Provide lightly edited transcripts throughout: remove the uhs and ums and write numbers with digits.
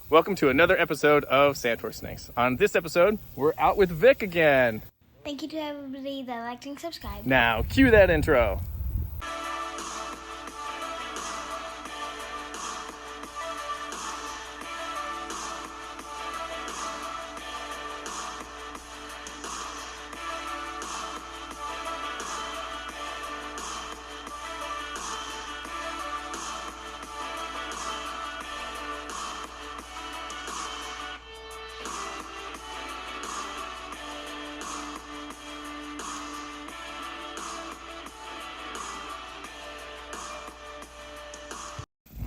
Welcome to another episode of SantorSnakes. On this episode, we're out with Vic again. Thank you to everybody that liked and subscribed. Now, cue that intro.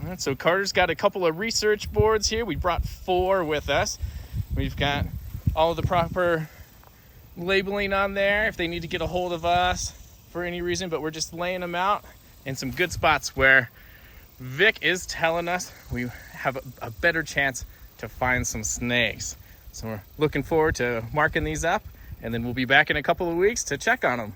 All right, so Carter's got a couple of research boards here. We brought 4 with us. We've got all of the proper labeling on there if they need to get a hold of us for any reason, but we're just laying them out in some good spots where Vic is telling us we have a better chance to find some snakes. So we're looking forward to marking these up, and then we'll be back in a couple of weeks to check on them.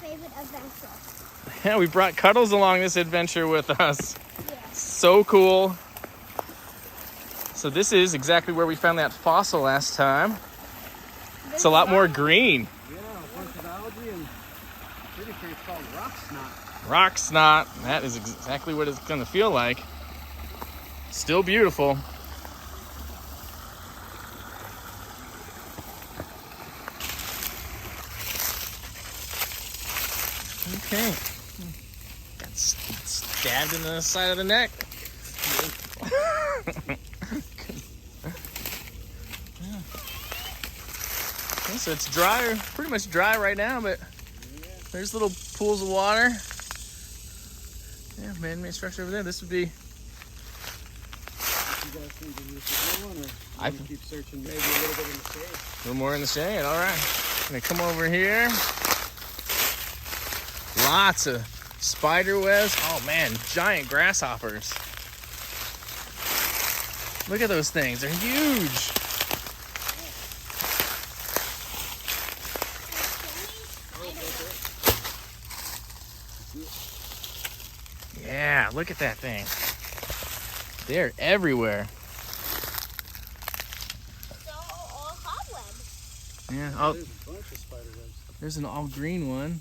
Favorite adventure. Yeah, we brought Cuddles along this adventure with us. Yeah. So cool. So this is exactly where we found that fossil last time. It's a lot more green. Yeah, a bunch of algae and pretty sure it's called rock snot. Rock snot. That is exactly what it's going to feel like. Still beautiful. Okay. Got stabbed in the side of the neck. Yeah. Okay, so it's dry, pretty much dry right now, but there's little pools of water. Yeah, man-made structure over there. This would be. You guys think this is a good one, or I keep searching maybe a little bit in the shade? A little more in the shade. All right. Gonna come over here. Lots of spider webs. Oh man, giant grasshoppers. Look at those things. They're huge. Yeah, look at that thing. They're everywhere. It's all cobwebs. Yeah. Oh, There's a bunch of spider webs. there's an all green one.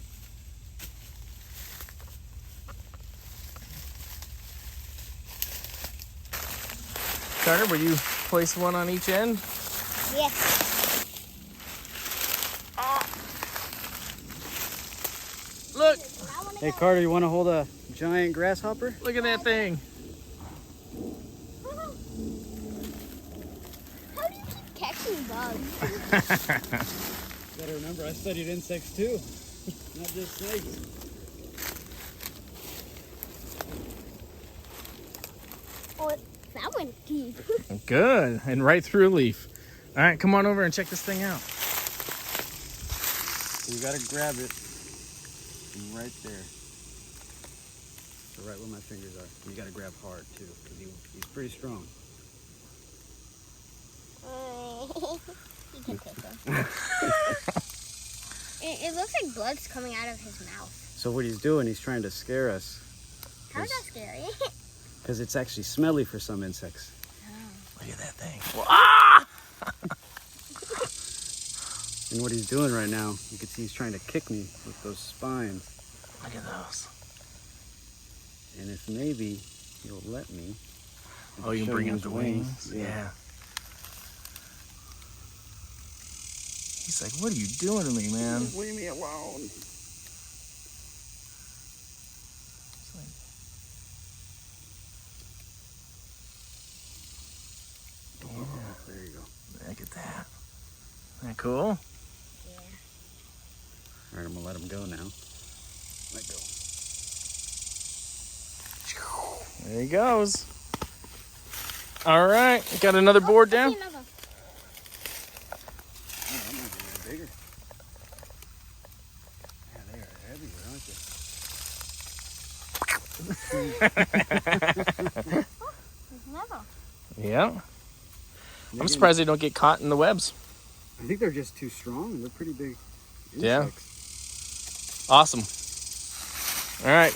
Carter, will you place one on each end? Yes. Look, Hey Carter, you want to hold a giant grasshopper? look at that thing. How do you keep catching bugs? You gotta remember, I studied insects too, not just snakes. Oh, that went deep. Good, and right through a leaf. All right, come on over and check this thing out. So you gotta grab it from right there. So right where my fingers are. You gotta grab hard too, because he's pretty strong. You can take him. It looks like blood's coming out of his mouth. So what he's doing, he's trying to scare us. How's that scary? Because it's actually smelly for some insects. Look at that thing. Ah! And what he's doing right now, you can see he's trying to kick me with those spines. Look at those. And if maybe he'll let me. Oh, you can show bring him out his the wings? Yeah. He's like, what are you doing to me, man? Leave me alone. It's like, There you go. look at that. Isn't that cool? Yeah. All right, I'm gonna let him go now. Let go. There he goes. All right, got another board down. Another. Oh, that might be a little bigger. Yeah, they are everywhere, aren't they? There's another. Yeah. I'm surprised they don't get caught in the webs. I think they're just too strong. They're pretty big Yeah. insects. Awesome. All right.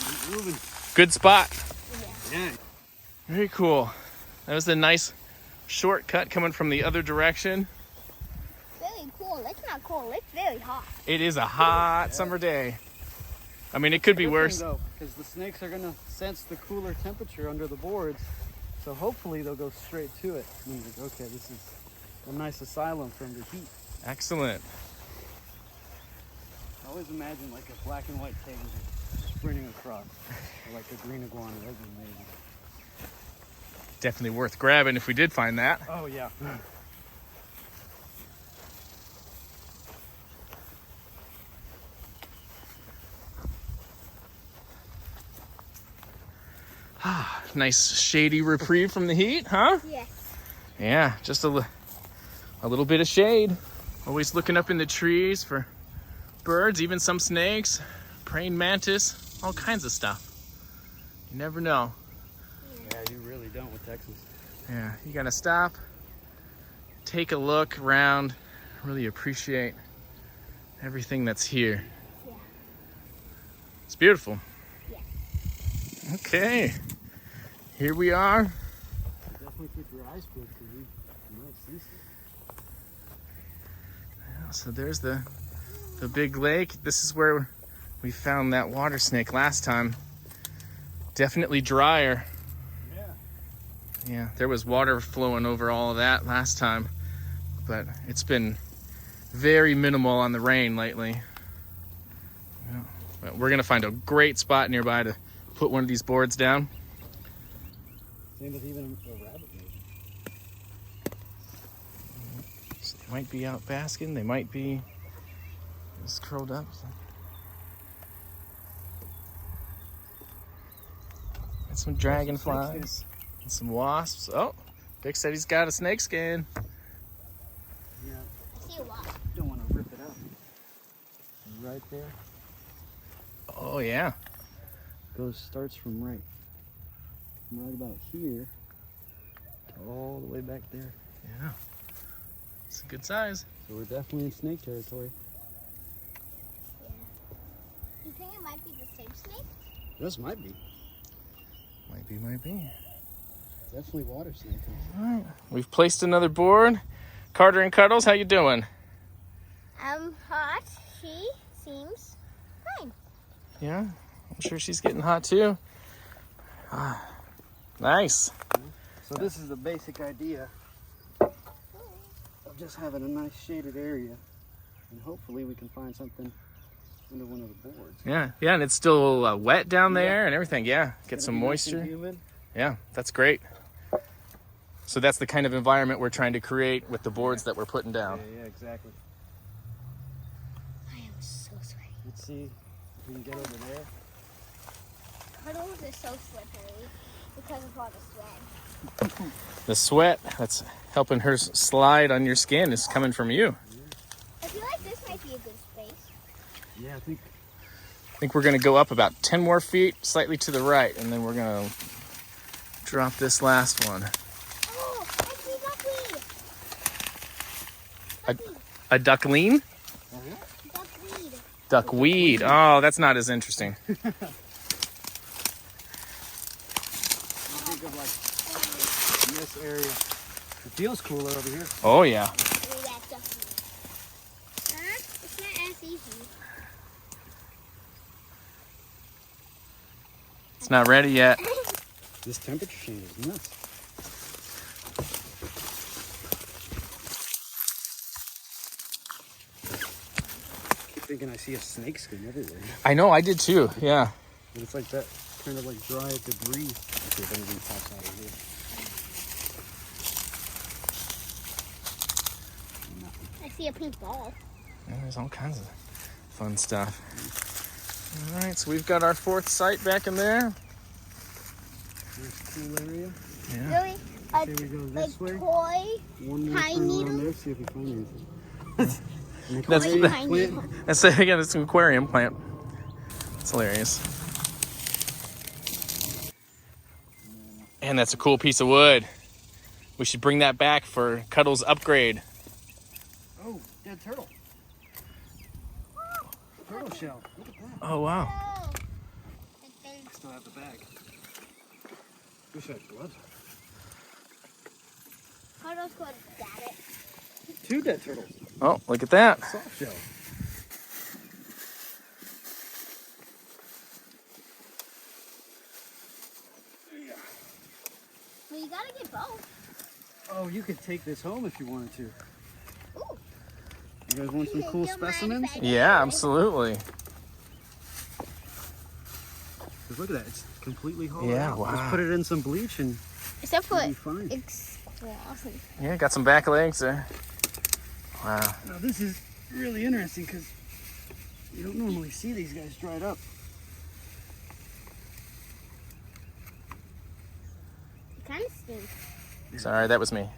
Keep moving. Good spot. Yeah. Very cool. That was a nice shortcut coming from the other direction. Really cool. It's not cool. It's very hot. It is a hot summer day. I mean, it could be worse. Because the snakes are gonna sense the cooler temperature under the boards, so hopefully they'll go straight to it. And like, okay, this is a nice asylum from the heat. Excellent. I always imagine like a black and white taser sprinting across, or like a green iguana. That'd be amazing. Definitely worth grabbing if we did find that. Oh yeah. Nice shady reprieve from the heat, huh? Yes. Yeah, just a little bit of shade. Always looking up in the trees for birds, even some snakes, praying mantis, all kinds of stuff. You never know. Yeah, you really don't with Texas. Yeah, you gotta stop, take a look around, really appreciate everything that's here. Yeah. It's beautiful. Yeah. Okay, here we are. Definitely keep your eyes peeled because you might see something. So there's the big lake. This is where we found that water snake last time. Definitely drier. Yeah, there was water flowing over all of that last time, but it's been very minimal on the rain lately. Yeah. But we're gonna find a great spot nearby to put one of these boards down. Same with even a rabbit maybe. So they might be out basking, they might be just curled up. And some dragonflies. And some wasps. Oh, Vic said he's got a snake skin. Yeah. I see a wasp. Don't want to rip it up. Right there. Oh yeah. Starts from right about here to all the way back there. Yeah. It's a good size. So we're definitely in snake territory. Yeah. You think it might be the same snake? This might be. Might be. Definitely water snake. All right. We've placed another board. Carter and Cuddles, how you doing? I'm hot. She seems fine. Yeah, I'm sure she's getting hot too. Nice. So this is the basic idea of just having a nice shaded area, and hopefully we can find something under one of the boards. Yeah, and it's still wet down there and everything. Yeah, get It's some gonna be nice and moisture. humid. Yeah, that's great. So that's the kind of environment we're trying to create with the boards that we're putting down. Yeah, exactly. I am so sweaty. Let's see if we can get over there. Puddles are so slippery because of all the sweat. The sweat that's helping her slide on your skin is coming from you. I feel like this might be a good space. Yeah, I think I think we're gonna go up about 10 more feet, slightly to the right, and then we're gonna drop this last one. Oh, I see duckweed. A duckling? Duckweed. Duckweed. Oh, that's not as interesting. you think of like in this area. It feels cooler over here. Oh yeah. Oh, yeah, duckweed. It's not as easy. It's not ready yet. This temperature change is nuts. I keep thinking I see a snake skin everywhere. I know, I did too. Yeah. But it's like that kind of like dry debris. Let's see if anything pops out of here. I see a pink ball. Yeah, there's all kinds of fun stuff. All right, so we've got our fourth site back in there. Nice cool area. Yeah. Really? Say we go this way. Toy. One more Pine turn needle? around there, see if we find anything. That's Toy the- pine plant. needle. Let's say again, it's an aquarium plant. It's hilarious. And that's a cool piece of wood. We should bring that back for Cuddles' upgrade. Oh, dead turtle. turtle shell. Look at that. Oh, wow. Oh. I still have the bag. Wish I had gloves on. Turtles could got it. 2 dead turtles. Oh, look at that. Soft shell. Well, you gotta get both. Oh, you could take this home if you wanted to. Ooh. You guys want some cool Don't mind specimens? if I do. Yeah, absolutely. 'Cause look at that, it's completely hollow. Yeah, out. wow. Just put it in some bleach and Except for it'll be fine. it's awesome. Yeah, got some back legs there. Wow. Now this is really interesting because you don't normally see these guys dried up. It kind of stinks. Sorry, that was me.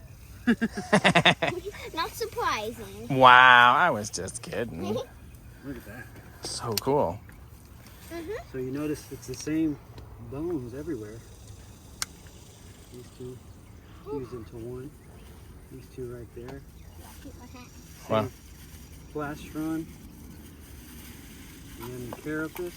Not surprising. Wow, I was just kidding. Look at that. So cool. So you notice it's the same bones everywhere. These two fused into one. These two right there. Keep my hat. Wow. Plastron. And then carapace.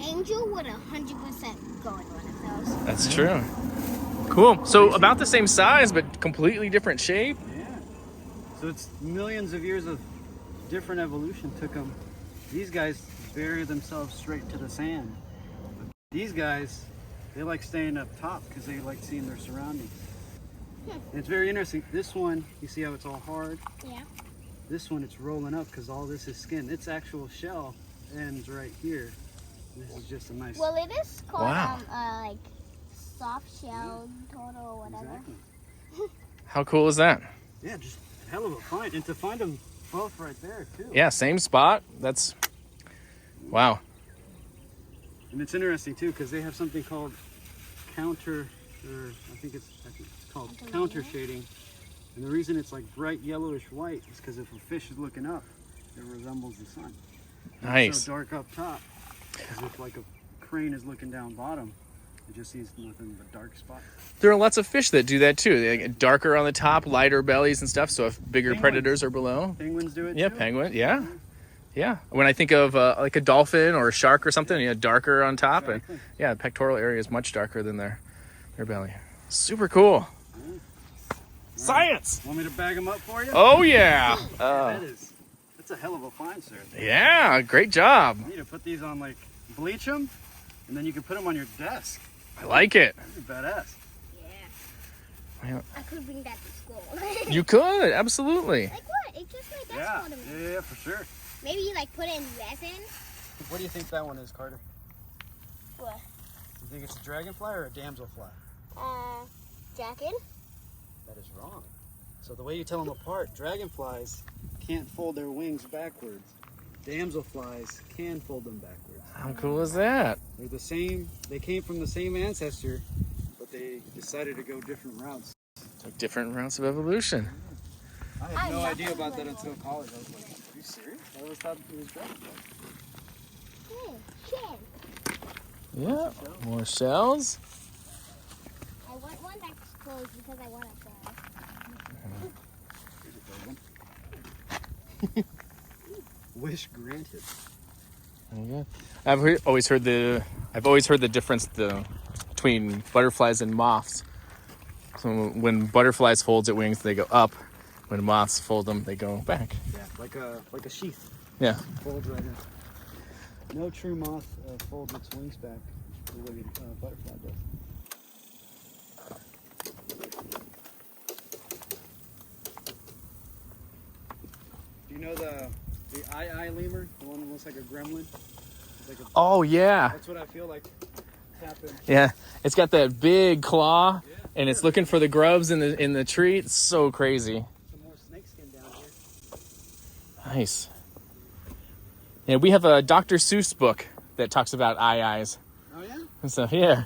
Angel would 100% go in one of those. That's true. Cool. So about the same size, but completely different shape. Yeah. So it's millions of years of different evolution took them. These guys bury themselves straight to the sand. But these guys, they like staying up top because they like seeing their surroundings. And it's very interesting. This one, you see how it's all hard? Yeah. This one, it's rolling up because all this is skin. Its actual shell ends right here. This is just a nice... Well, it is called Wow. like soft shell turtle or whatever. Exactly. How cool is that? Yeah, just a hell of a find. And to find them both right there, too. Yeah, same spot. That's wow. And it's interesting, too, because they have something called counter, or I think it's called counter shading. And the reason it's like bright yellowish white is because if a fish is looking up, it resembles the sun. Nice. It's so dark up top, because if like a crane is looking down bottom, it just sees nothing but dark spots. There are lots of fish that do that too. They get darker on the top, lighter bellies and stuff. So if bigger Penguins. predators are below. Penguins do it Yeah, too. penguin. Yeah. Yeah. When I think of like a dolphin or a shark or something, yeah, darker on top. Exactly. And yeah, the pectoral area is much darker than their belly. Super cool. Science. Want me to bag them up for you? Oh, yeah. That's a hell of a find, sir. Yeah, great job. You need to put these on, like, bleach them, and then you can put them on your desk. I like it. That'd be badass. Yeah. Yeah. I could bring that to school. You could, absolutely. Like what? It's just like that's what it Yeah, for sure. Maybe you like put it in resin. What do you think that one is, Carter? What? You think it's a dragonfly or a damselfly? Jacket. That is wrong. So the way you tell them apart, dragonflies can't fold their wings backwards. Damselflies can fold them backwards. How cool is that? They're the same, they came from the same ancestor, but they decided to go different routes. Like different routes of evolution. I had no idea about that until college. I was like, are you serious? I always thought it was dragonflies. Chin. Yeah, more shells. I want one that's closed because I want a shell. Here's a third one. Wish granted. There you go. Always heard the difference between butterflies and moths. So when butterflies fold their wings, they go up. When moths fold them, they go back. Yeah, like a sheath. Yeah. Folds right in. No true moth folds its wings back the way a butterfly does. Do you know the eye lemur? The one that looks like a gremlin? Like a, Oh yeah. that's what I feel like happened. Yeah. It's got that big claw, Yeah. and it's looking for the grubs in the tree. It's so crazy. Some more snakeskin down here. Nice. Yeah, we have a Dr. Seuss book that talks about eyes. Oh yeah? And stuff, yeah.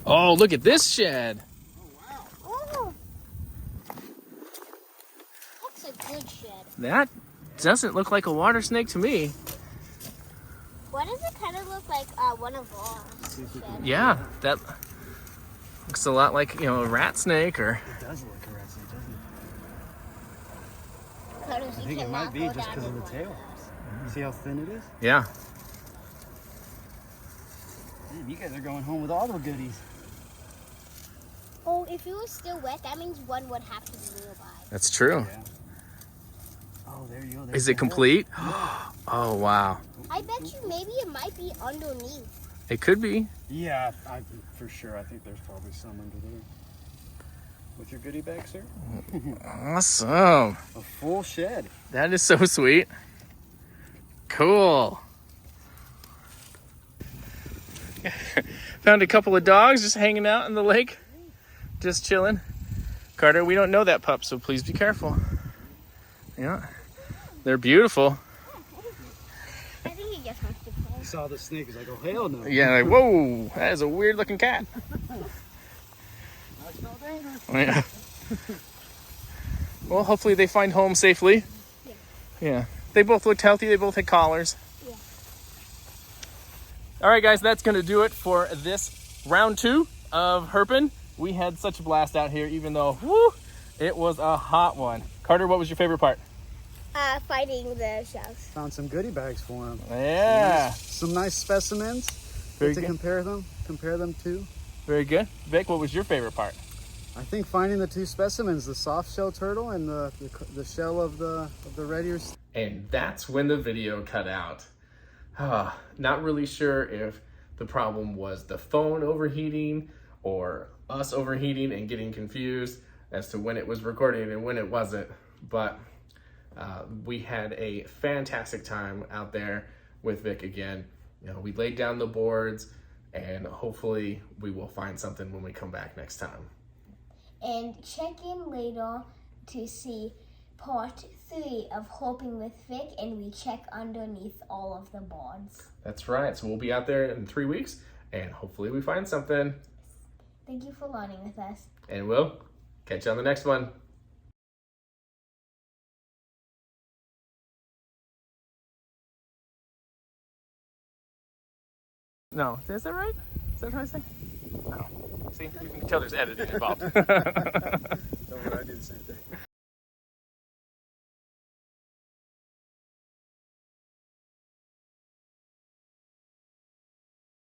Oh, look at this shed. Oh wow. Oh. That's a good shed. That doesn't look like a water snake to me. Why does it kind of look like one of ours? See if we can- Shed? Yeah, that looks a lot like, a rat snake or... It does look like a rat snake, doesn't it? I think it might be just because of the tail. See how thin it is? Yeah. Man, you guys are going home with all the goodies. Oh, if it was still wet, that means one would have to be nearby. That's true. Yeah. Oh, there you go. Is it complete? Oh, wow. I bet you maybe it might be underneath. It could be. Yeah, for sure. I think there's probably some under there. With your goodie bag, sir? Awesome. A full shed. That is so sweet. Cool. Found a couple of dogs just hanging out in the lake. Just chilling. Carter, we don't know that pup, so please be careful. Yeah. They're beautiful. I think he just wants to play. I saw the snake. He's like, oh, hell no. Yeah, like, whoa, that is a weird looking cat. That's no danger. Yeah. Well, hopefully they find home safely. Yeah. Yeah. They both looked healthy. They both had collars. Yeah. All right, guys, that's going to do it for this round 2 of Herping. We had such a blast out here, even though, whoo, it was a hot one. Carter, what was your favorite part? Finding the shells. Found some goodie bags for him. Yeah. Some nice specimens. Very to good. compare them to. Very good. Vic, what was your favorite part? I think finding the 2 specimens, the soft shell turtle and the shell of the red ear. And that's when the video cut out. Not really sure if the problem was the phone overheating or us overheating and getting confused as to when it was recording and when it wasn't. But we had a fantastic time out there with Vic again. You know, we laid down the boards, and hopefully we will find something when we come back next time. And check in later to see part 3 of Hoping with Vic, and we check underneath all of the boards. That's right. So we'll be out there in 3 weeks, and hopefully we find something. Thank you for learning with us. And we'll catch you on the next one. No, is that right? Is that what I say? No. See, you can tell there's editing involved.